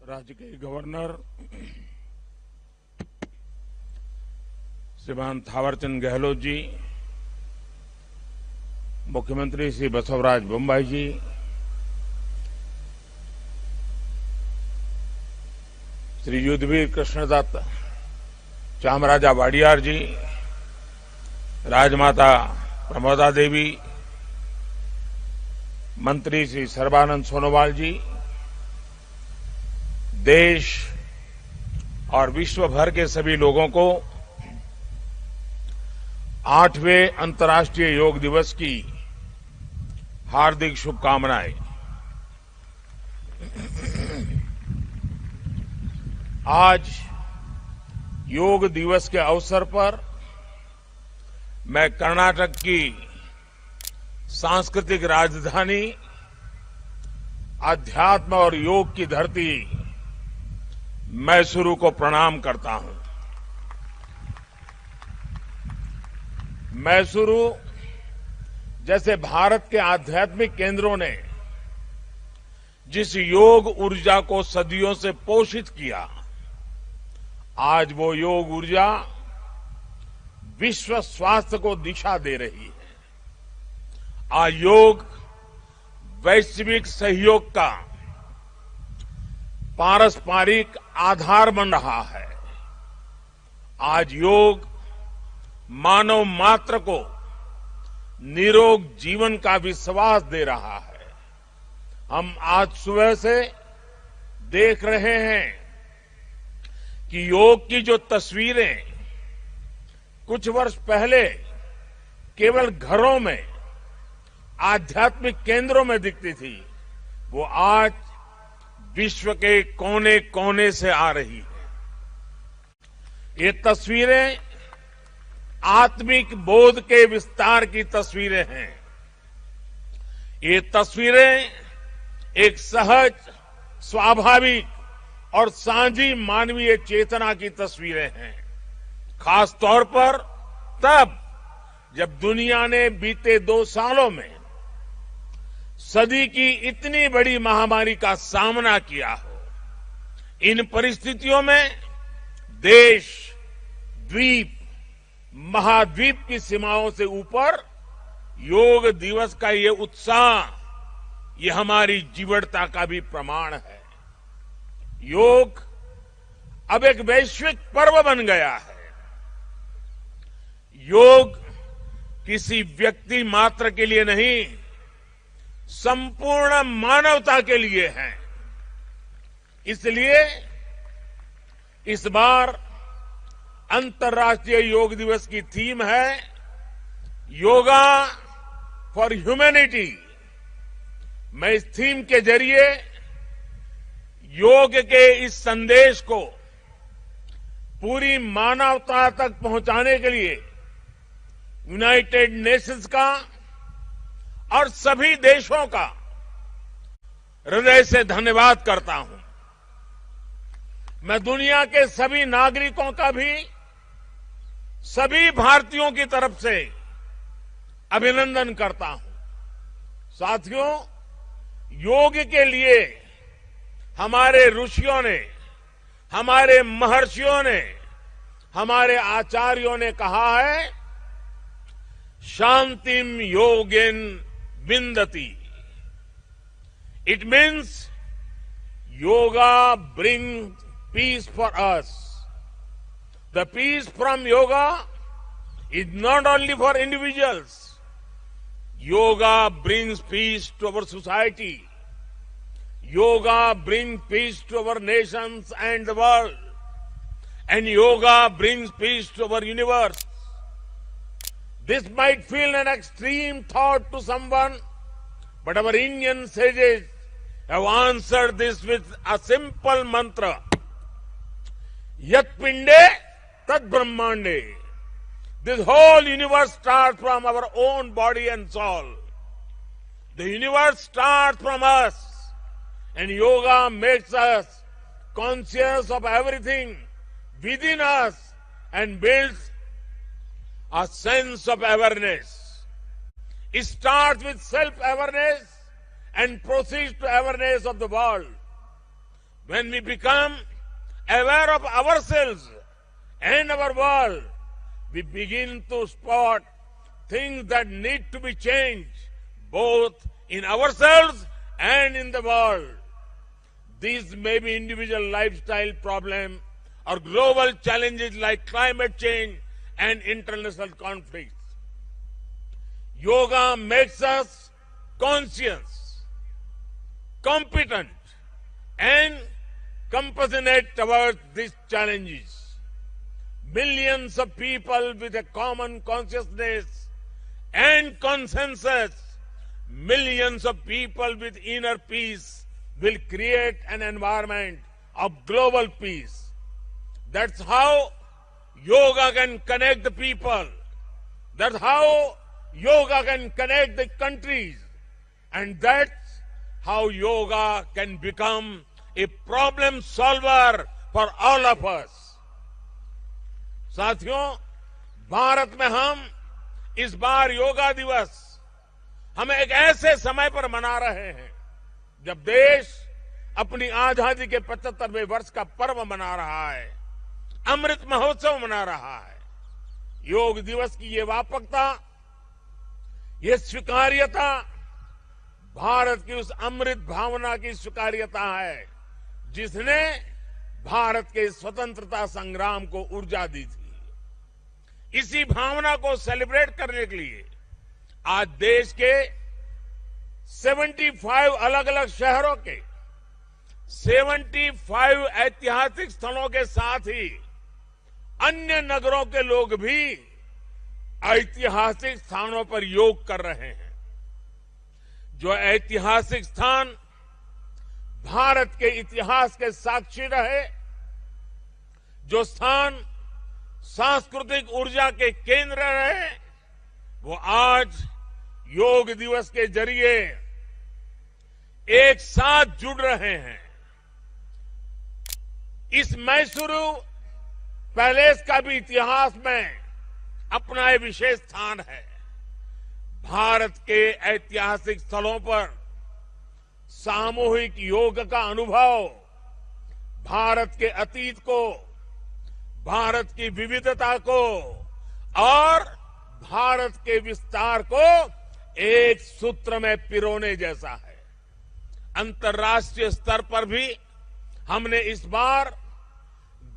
राज्य के गवर्नर श्रीमान थावरचंद गहलोत जी, मुख्यमंत्री श्री बसवराज बोम्मई जी, श्री युद्धवीर कृष्णदत्त चामराजा वाडियार जी, राजमाता प्रमोदा देवी, मंत्री श्री सर्बानंद सोनोवाल जी, देश और विश्व भर के सभी लोगों को 8वें अंतर्राष्ट्रीय योग दिवस की हार्दिक शुभकामनाएं। आज योग दिवस के अवसर पर मैं कर्नाटक की सांस्कृतिक राजधानी, अध्यात्म और योग की धरती मैसूरू को प्रणाम करता हूं। मैसूरू जैसे भारत के आध्यात्मिक केंद्रों ने जिस योग ऊर्जा को सदियों से पोषित किया, आज वो योग ऊर्जा विश्व स्वास्थ्य को दिशा दे रही है। आज योग वैश्विक सहयोग का पारस्परिक आधार बन रहा है। आज योग मानव मात्र को निरोग जीवन का विश्वास दे रहा है। हम आज सुबह से देख रहे हैं कि योग की जो तस्वीरें कुछ वर्ष पहले केवल घरों में, आध्यात्मिक केंद्रों में दिखती थी, वो आज विश्व के कोने कोने से आ रही है। ये तस्वीरें आत्मिक बोध के विस्तार की तस्वीरें हैं। ये तस्वीरें एक सहज, स्वाभाविक और साझी मानवीय चेतना की तस्वीरें हैं। खास तौर पर तब जब दुनिया ने बीते 2 सालों में सदी की इतनी बड़ी महामारी का सामना किया हो। इन परिस्थितियों में देश, द्वीप, महाद्वीप की सीमाओं से ऊपर योग दिवस का ये उत्साह, ये हमारी जीवटता का भी प्रमाण है। योग अब एक वैश्विक पर्व बन गया है। योग किसी व्यक्ति मात्र के लिए नहीं, संपूर्ण मानवता के लिए है। इसलिए इस बार अंतर्राष्ट्रीय योग दिवस की थीम है योगा फॉर ह्यूमैनिटी। मैं इस थीम के जरिए योग के इस संदेश को पूरी मानवता तक पहुंचाने के लिए यूनाइटेड नेशंस का और सभी देशों का हृदय से धन्यवाद करता हूं। मैं दुनिया के सभी नागरिकों का भी सभी भारतीयों की तरफ से अभिनंदन करता हूं। साथियों, योग के लिए हमारे ऋषियों ने, हमारे महर्षियों ने, हमारे आचार्यों ने कहा है, शांतिम योगेन विंदति। It means yoga brings peace for us. The peace from yoga is not only for individuals. Yoga brings peace to our society. Yoga brings peace to our nations and the world. And yoga brings peace to our universe. This might feel an extreme thought to someone, but our Indian sages have answered this with a simple mantra. Yat pinde tad brahmande. This whole universe starts from our own body and soul. The universe starts from us, and yoga makes us conscious of everything within us and builds a sense of awareness. It starts with self-awareness and proceeds to awareness of the world. when we become aware of ourselves and our world, we begin to spot things that need to be changed, both in ourselves and in the world. These may be individual lifestyle problems or global challenges like climate change and international conflicts. Yoga makes us conscious, competent, and compassionate towards these challenges. Millions of people with a common consciousness and consensus, millions of people with inner peace will create an environment of global peace. That's how yoga can connect the people. That's how yoga can connect the countries. And that's how yoga can become a problem solver for all of us. साथियों, भारत में हम इस बार योगा दिवस हम एक ऐसे समय पर मना रहे हैं जब देश अपनी आजादी के 75वें वर्ष का पर्व मना रहा है, अमृत महोत्सव मना रहा है। योग दिवस की ये व्यापकता, ये स्वीकार्यता भारत की उस अमृत भावना की स्वीकार्यता है जिसने भारत के स्वतंत्रता संग्राम को ऊर्जा दी थी। इसी भावना को सेलिब्रेट करने के लिए आज देश के 75 अलग अलग शहरों के 75 ऐतिहासिक स्थलों के साथ ही अन्य नगरों के लोग भी ऐतिहासिक स्थानों पर योग कर रहे हैं। जो ऐतिहासिक स्थान भारत के इतिहास के साक्षी रहे, जो स्थान सांस्कृतिक ऊर्जा के केंद्र रहे, वो आज योग दिवस के जरिए एक साथ जुड़ रहे हैं। इस मैसूरू पैलेस का भी इतिहास में अपना एक विशेष स्थान है। भारत के ऐतिहासिक स्थलों पर सामूहिक योग का अनुभव भारत के अतीत को, भारत की विविधता को और भारत के विस्तार को एक सूत्र में पिरोने जैसा है। अंतर्राष्ट्रीय स्तर पर भी हमने इस बार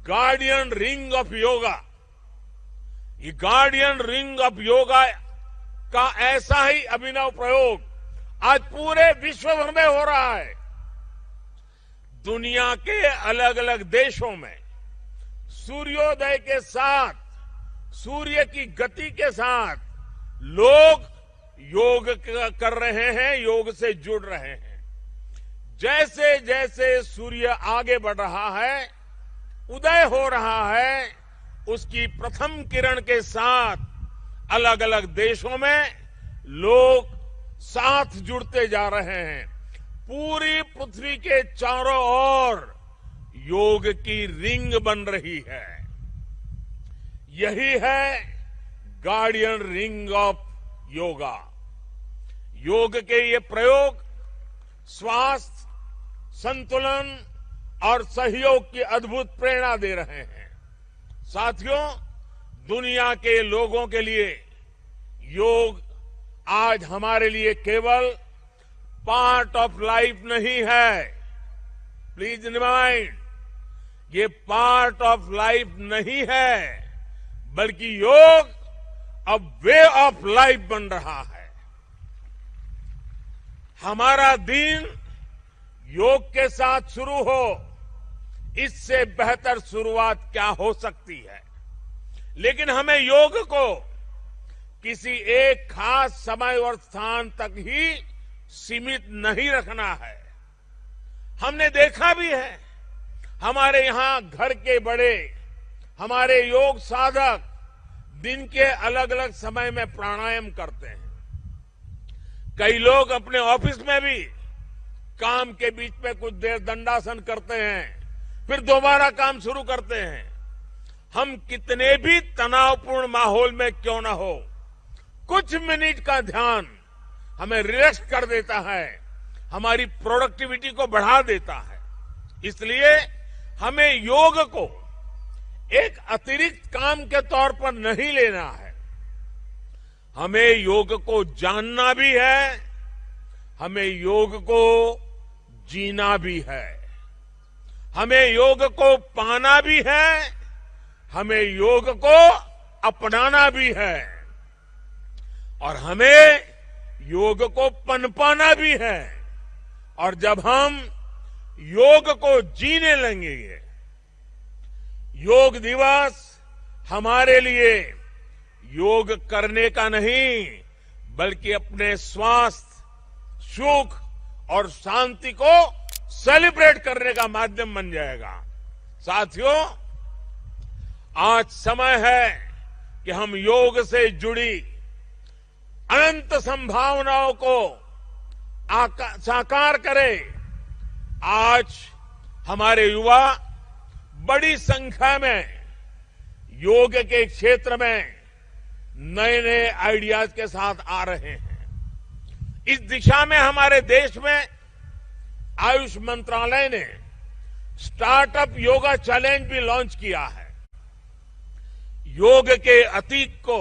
गार्डियन रिंग ऑफ योगा, ये गार्डियन रिंग ऑफ योगा का ऐसा ही अभिनव प्रयोग आज पूरे विश्व भर में हो रहा है। दुनिया के अलग अलग देशों में सूर्योदय के साथ, सूर्य की गति के साथ लोग योग कर रहे हैं, योग से जुड़ रहे हैं। जैसे जैसे सूर्य आगे बढ़ रहा है, उदय हो रहा है, उसकी प्रथम किरण के साथ अलग अलग देशों में लोग साथ जुड़ते जा रहे हैं। पूरी पृथ्वी के चारों ओर योग की रिंग बन रही है। यही है गार्डियन रिंग ऑफ योगा। योग के ये प्रयोग स्वास्थ्य, संतुलन और सहयोग की अद्भुत प्रेरणा दे रहे हैं। साथियों, दुनिया के लोगों के लिए योग आज हमारे लिए केवल पार्ट ऑफ लाइफ नहीं है। प्लीज रिमाइंड, ये पार्ट ऑफ लाइफ नहीं है, बल्कि योग अब वे ऑफ लाइफ बन रहा है। हमारा दिन योग के साथ शुरू हो, इससे बेहतर शुरुआत क्या हो सकती है। लेकिन हमें योग को किसी एक खास समय और स्थान तक ही सीमित नहीं रखना है। हमने देखा भी है, हमारे यहां घर के बड़े, हमारे योग साधक दिन के अलग अलग समय में प्राणायाम करते हैं। कई लोग अपने ऑफिस में भी काम के बीच में कुछ देर दंडासन करते हैं, फिर दोबारा काम शुरू करते हैं। हम कितने भी तनावपूर्ण माहौल में क्यों न हो, कुछ मिनट का ध्यान हमें रिलैक्स कर देता है, हमारी प्रोडक्टिविटी को बढ़ा देता है। इसलिए हमें योग को एक अतिरिक्त काम के तौर पर नहीं लेना है। हमें योग को जानना भी है, हमें योग को जीना भी है, हमें योग को पाना भी है, हमें योग को अपनाना भी है और हमें योग को पनपाना भी है। और जब हम योग को जीने लगेंगे, योग दिवस हमारे लिए योग करने का नहीं बल्कि अपने स्वास्थ्य, सुख और शांति को सेलिब्रेट करने का माध्यम बन जाएगा। साथियों, आज समय है कि हम योग से जुड़ी अनंत संभावनाओं को साकार करें। आज हमारे युवा बड़ी संख्या में योग के क्षेत्र में नए नए आइडियाज के साथ आ रहे हैं। इस दिशा में हमारे देश में आयुष मंत्रालय ने स्टार्टअप योगा चैलेंज भी लॉन्च किया है। योग के अतीत को,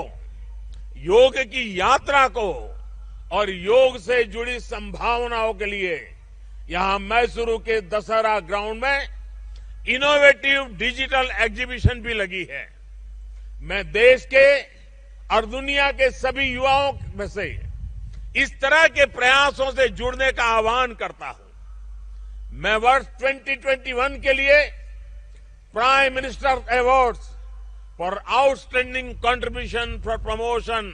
योग की यात्रा को और योग से जुड़ी संभावनाओं के लिए यहां मैसूरू के दशहरा ग्राउंड में इनोवेटिव डिजिटल एग्जीबिशन भी लगी है। मैं देश के और दुनिया के सभी युवाओं में से इस तरह के प्रयासों से जुड़ने का आह्वान करता हूं। मैं वर्ष 2021 के लिए prime minister awards for outstanding contribution for promotion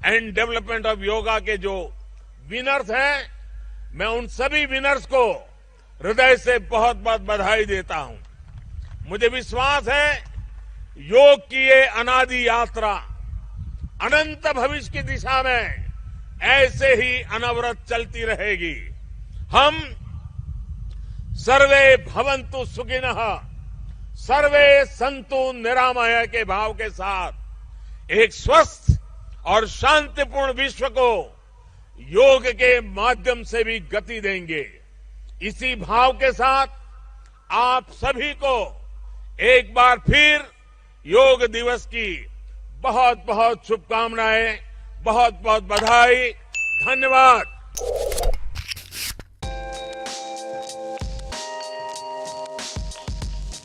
and development of yoga के जो विनर्स हैं, मैं उन सभी विनर्स को हृदय से बहुत बहुत बधाई देता हूं। मुझे विश्वास है योग की ये अनादि यात्रा अनंत भविष्य की दिशा में ऐसे ही अनवरत चलती रहेगी। हम सर्वे भवन्तु सुखिनः, सर्वे सन्तु निरामय के भाव के साथ एक स्वस्थ और शांतिपूर्ण विश्व को योग के माध्यम से भी गति देंगे। इसी भाव के साथ आप सभी को एक बार फिर योग दिवस की बहुत बहुत शुभकामनाएं, बहुत बहुत बधाई, धन्यवाद।